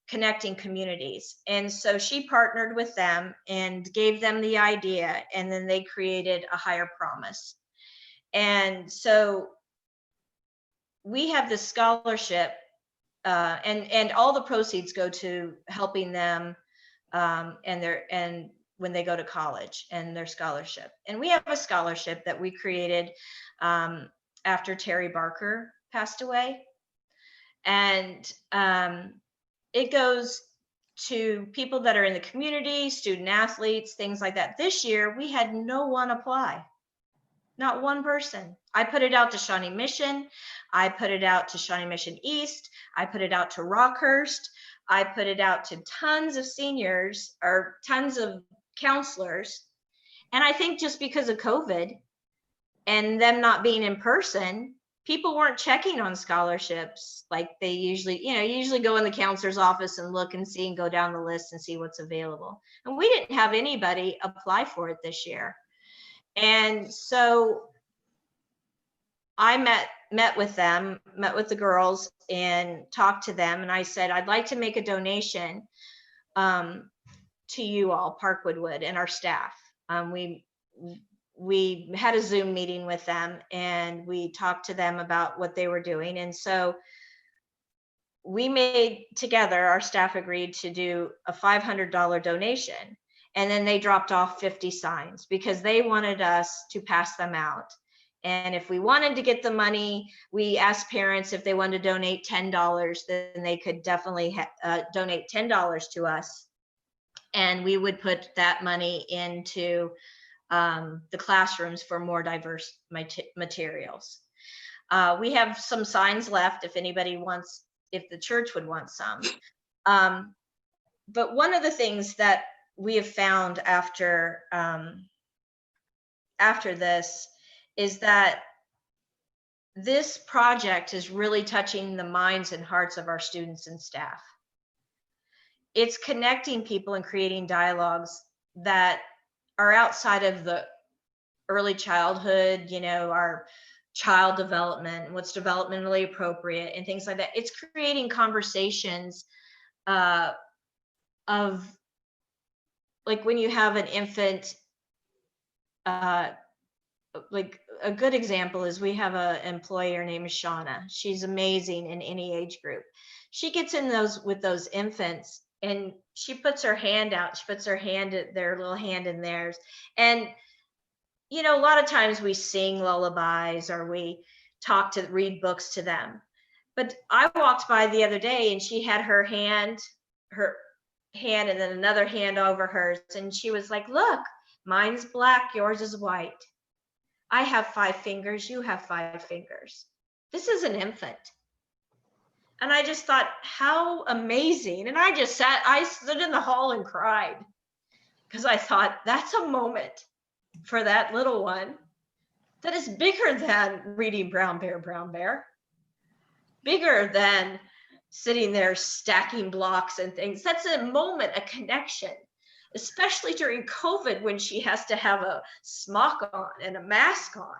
connecting communities. And so she partnered with them and gave them the idea, and then they created a higher promise. And so we have this scholarship, and all the proceeds go to helping them and when they go to college and their scholarship. And we have a scholarship that we created after Terry Barker passed away. And it goes to people that are in the community, student athletes, things like that. This year, we had no one apply. Not one person. I put it out to Shawnee Mission. I put it out to Shawnee Mission East. I put it out to Rockhurst. I put it out to tons of seniors or tons of counselors. And I think just because of COVID and them not being in person, people weren't checking on scholarships like they usually go in the counselor's office and look and see and go down the list and see what's available. And we didn't have anybody apply for it this year. And so I met with the girls and talked to them. And I said, I'd like to make a donation to you all, Parkwood Wood, and our staff. we had a Zoom meeting with them and we talked to them about what they were doing. And so we made together, our staff agreed to do a $500 donation. And then they dropped off 50 signs because they wanted us to pass them out. And if we wanted to get the money, we asked parents if they wanted to donate $10, then they could definitely donate $10 to us. And we would put that money into the classrooms for more diverse materials. We have some signs left if anybody wants, if the church would want some. But one of the things that we have found after this is that this project is really touching the minds and hearts of our students and staff. It's connecting people and creating dialogues that are outside of the early childhood, you know, our child development, what's developmentally appropriate and things like that. It's creating conversations of, like, when you have an infant, like a good example is we have an employee, her name is Shauna. She's amazing in any age group. She gets in those with those infants and she puts her hand out. She puts her hand, their little hand in theirs. And, you know, a lot of times we sing lullabies or we read books to them. But I walked by the other day and she had her hand and then another hand over hers. And she was like, look, mine's black, yours is white. I have 5 fingers, you have 5 fingers. This is an infant. And I just thought, how amazing. And I stood in the hall and cried because I thought that's a moment for that little one that is bigger than reading Brown Bear, Brown Bear, bigger than sitting there stacking blocks and things. That's a moment, a connection, especially during COVID when she has to have a smock on and a mask on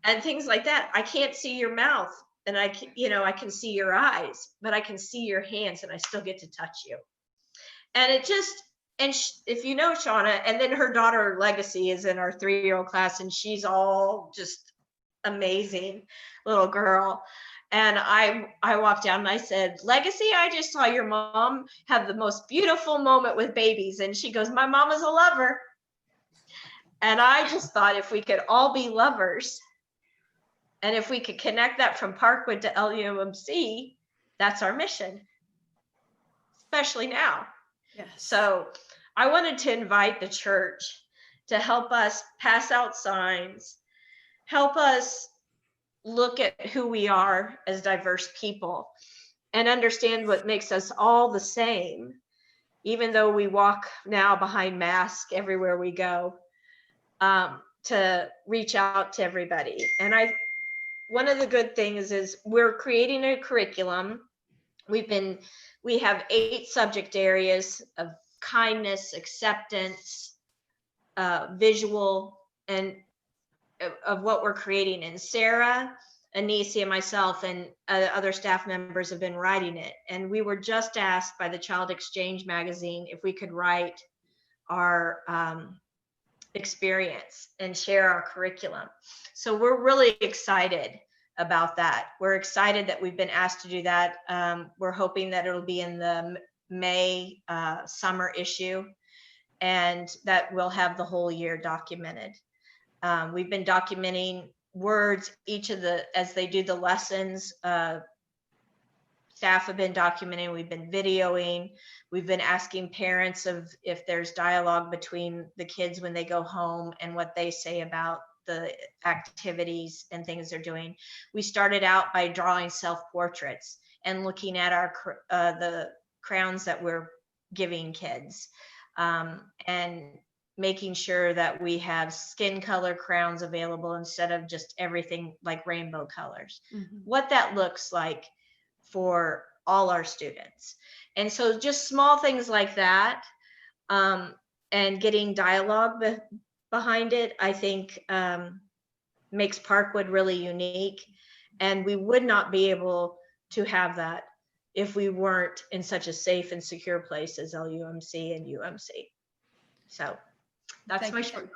and things like that. I can't see your mouth and I can see your eyes, but I can see your hands and I still get to touch you. And it just, if you know Shauna, and then her daughter Legacy is in our 3-year-old class and she's all just amazing little girl. And I walked down and I said, Legacy, I just saw your mom have the most beautiful moment with babies. And she goes, my mom is a lover. And I just thought if we could all be lovers and if we could connect that from Parkwood to LUMC, that's our mission, especially now. Yes. So I wanted to invite the church to help us pass out signs, help us look at who we are as diverse people and understand what makes us all the same, even though we walk now behind masks everywhere we go, to reach out to everybody. And one of the good things is we're creating a curriculum. We have 8 subject areas of kindness, acceptance, visual, and of what we're creating. And Sarah, Anisia, myself, and other staff members have been writing it. And we were just asked by the Child Exchange magazine if we could write our experience and share our curriculum. So we're really excited about that. We're excited that we've been asked to do that. We're hoping that it'll be in the May summer issue and that we'll have the whole year documented. We've been documenting words, as they do the lessons, staff have been documenting, we've been videoing, we've been asking parents if there's dialogue between the kids when they go home and what they say about the activities and things they're doing. We started out by drawing self-portraits and looking at the crowns that we're giving kids, and making sure that we have skin color crowns available instead of just everything like rainbow colors. Mm-hmm. What that looks like for all our students. And so just small things like that, and getting dialogue behind it, I think makes Parkwood really unique. And we would not be able to have that if we weren't in such a safe and secure place as LUMC and UMC. So that's my short.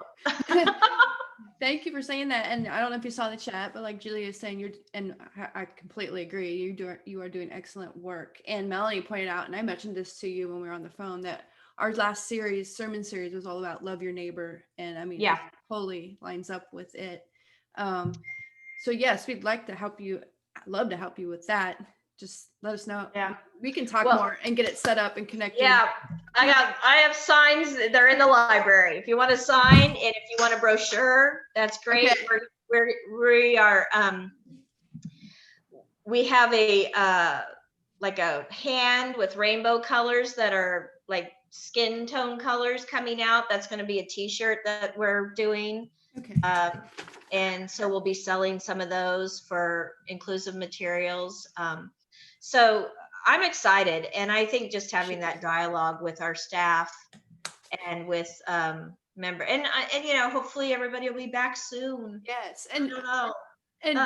Thank you for saying that. And I don't know if you saw the chat, but like Julia is saying, I completely agree. You are doing excellent work. And Melanie pointed out, and I mentioned this to you when we were on the phone, that our last sermon series was all about love your neighbor. And I mean, Yeah. it totally lines up with it. So yes, we'd like to help you. I'd love to help you with that. Just let us know. Yeah. We can talk Well, more and get it set up and connected. Yeah, I have signs. They're in the library. If you want to sign and if you want a brochure, that's great. Okay. We have a like a hand with rainbow colors that are like skin tone colors coming out. That's going to be a t-shirt that we're doing. Okay. And so we'll be selling some of those for inclusive materials. So I'm excited. And I think just having that dialogue with our staff and with member and you know, hopefully everybody will be back soon. Yes. I don't know. And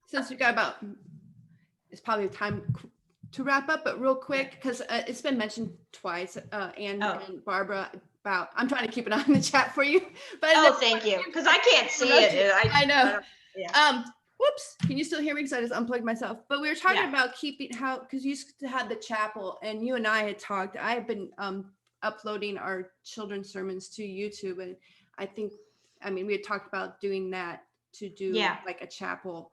since we got about, it's probably time to wrap up, but real quick, because it's been mentioned twice, and Barbara, about, I'm trying to keep an eye on the chat for you. But thank you, because I can't see it. I know. Yeah. Whoops, can you still hear me? Because I just unplugged myself. But we were talking about keeping how, because you used to have the chapel, and you and I had talked. I have been uploading our children's sermons to YouTube, and I mean, we had talked about doing that to do like a chapel.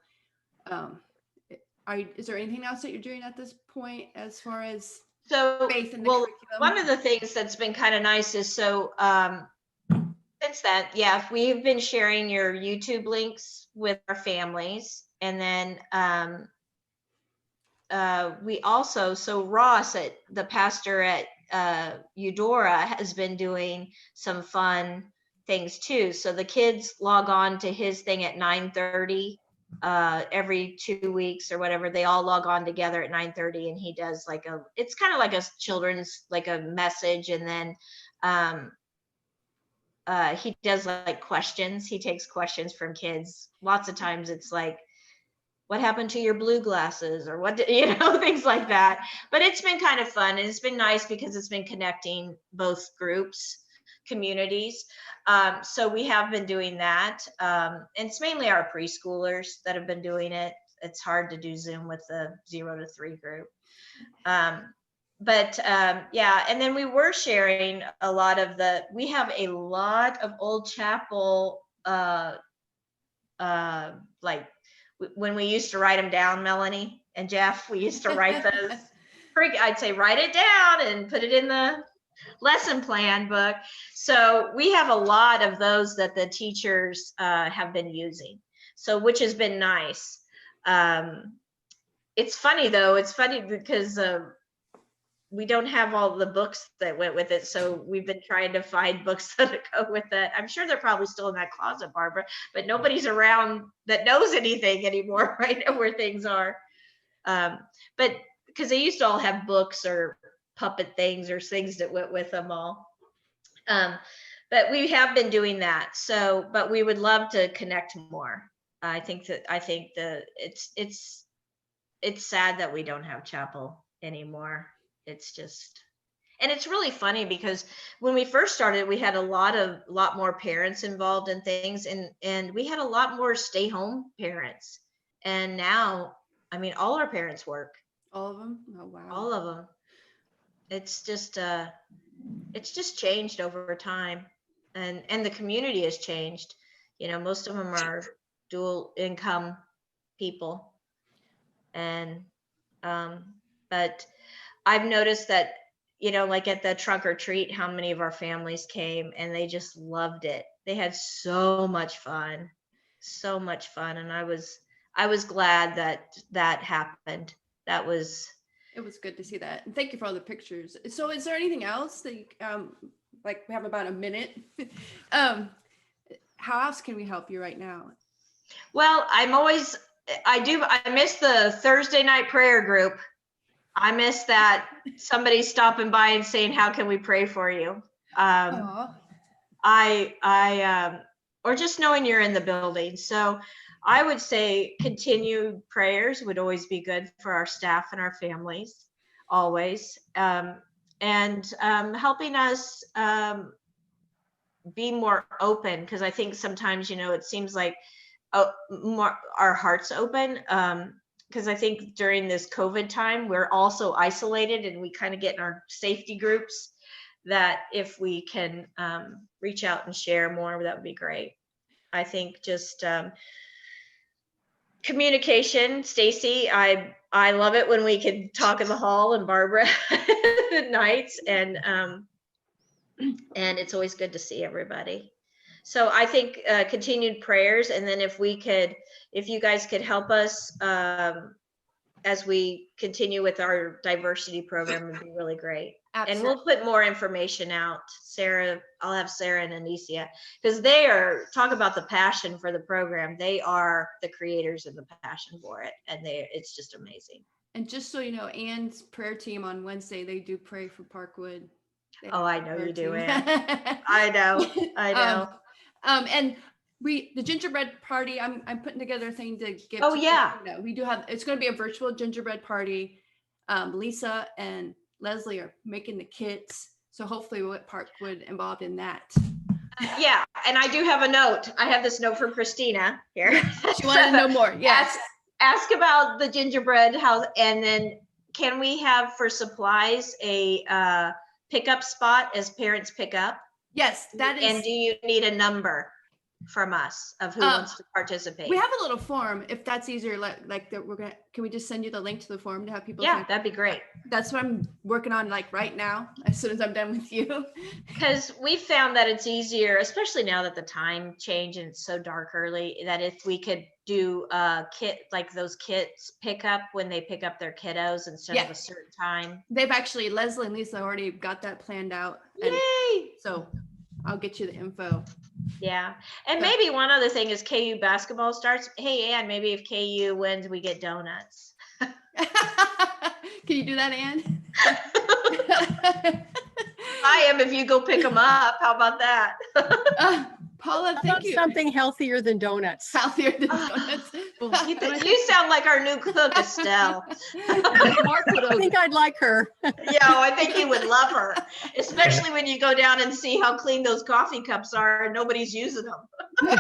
Is there anything else that you're doing at this point as far as faith in the curriculum? One of the things that's been kind of nice is since that, we've been sharing your YouTube links with our families, and then we also, Ross, the pastor at Eudora, has been doing some fun things too. So the kids log on to his thing at 9:30 every 2 weeks or whatever. They all log on together at 9:30, and he does it's kind of like a children's, like a message, and then he does like questions. He takes questions from kids. Lots of times it's like, what happened to your blue glasses, or what, things like that. But it's been kind of fun, and it's been nice because it's been connecting both groups, communities. So we have been doing that. And it's mainly our preschoolers that have been doing it. It's hard to do Zoom with the 0 to 3 group. And then we were sharing a lot of we have a lot of old chapel, like when we used to write them down, Melanie and Jeff, we used to write those. I'd say, write it down and put it in the lesson plan book. So we have a lot of those that the teachers have been using. So, which has been nice. It's funny though. It's funny because we don't have all the books that went with it. So we've been trying to find books that go with it. I'm sure they're probably still in that closet, Barbara, but nobody's around that knows anything anymore right now where things are. But because they used to all have books or puppet things or things that went with them all. But we have been doing that. So, but we would love to connect more. I think it's sad that we don't have chapel anymore. It's just, and it's really funny because when we first started, we had a lot more parents involved in things, and we had a lot more stay home parents. And now, I mean, all our parents work. All of them? Oh, wow. All of them. It's just changed over time, and the community has changed. Most of them are dual income people, and but I've noticed that, like at the trunk or treat, how many of our families came and they just loved it. They had so much fun. And I was glad that happened. It was good to see that. And thank you for all the pictures. So is there anything else that you, like we have about a minute? How else can we help you right now? Well, I miss the Thursday night prayer group. I miss that, somebody stopping by and saying, how can we pray for you? Or just knowing you're in the building. So I would say continued prayers would always be good for our staff and our families, always. And helping us be more open, because I think sometimes, it seems like more our hearts open. Because I think during this COVID time, we're also isolated and we kind of get in our safety groups, that if we can reach out and share more, that would be great. I think just communication, Stacy, I love it when we can talk in the hall, and Barbara at nights, and it's always good to see everybody. So I think continued prayers, and then if you guys could help us as we continue with our diversity program, would be really great. Absolutely. And we'll put more information out. I'll have Sarah and Anisia, because talk about the passion for the program. They are the creators of the passion for it, and it's just amazing. And just so you know, Anne's prayer team on Wednesday, they do pray for Parkwood. I know you do, Anne. I know. And the gingerbread party, I'm putting together a thing to give. Oh, yeah. We do have, it's going to be a virtual gingerbread party. Lisa and Leslie are making the kits. So hopefully we'll get Parkwood involved in that. Yeah. And I do have a note. I have this note from Christina here. She wanted to know more. Yes. Ask about the gingerbread house. And then can we have for supplies a pickup spot as parents pick up? Yes, that is. And do you need a number from us of who wants to participate? We have a little form, if that's easier. Can we just send you the link to the form to have people? Yeah, that'd be great. That's what I'm working on right now, as soon as I'm done with you. Because we found that it's easier, especially now that the time changed and it's so dark early, that if we could do those kits pick up when they pick up their kiddos instead of a certain time. They've actually, Leslie and Lisa already got that planned out. Yay! So I'll get you the info. Yeah. And maybe one other thing is KU basketball starts. Hey, Ann, maybe if KU wins, we get donuts. Can you do that, Ann? I am if you go pick them up. How about that? Paula, thank you. Something healthier than donuts. Healthier than donuts. You sound like our new cook, Estelle. I think I'd like her. Yeah, I think you would love her, especially when you go down and see how clean those coffee cups are and nobody's using them.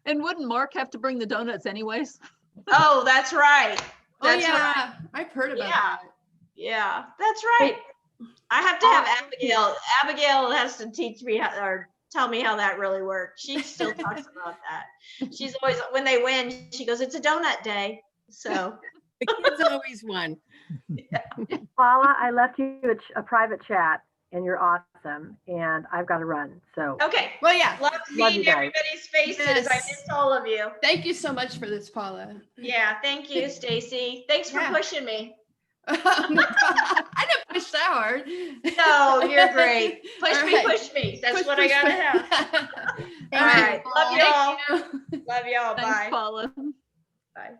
And wouldn't Mark have to bring the donuts anyways? Oh, that's right. That's right. I've heard about that. Yeah, that's right. I have to have Abigail. Abigail has to teach me or tell me how that really works. She still talks about that. She's always, when they win, she goes, "It's a donut day." So The kids always won. yeah. Paula, I left you a private chat, and you're awesome. And I've got to run. So Okay. Well, yeah. Love Love seeing you guys. everybody's faces. Yes. I miss all of you. Thank you so much for this, Paula. Yeah. Thank you, Stacy. Thanks for pushing me. I didn't push that hard. No, you're great. Push All me, right. push me. That's Push, what push, I gotta push. have. All Thank you, right. Paula. Love y'all. Thank you. Love y'all. Thanks, Bye. Paula. Bye.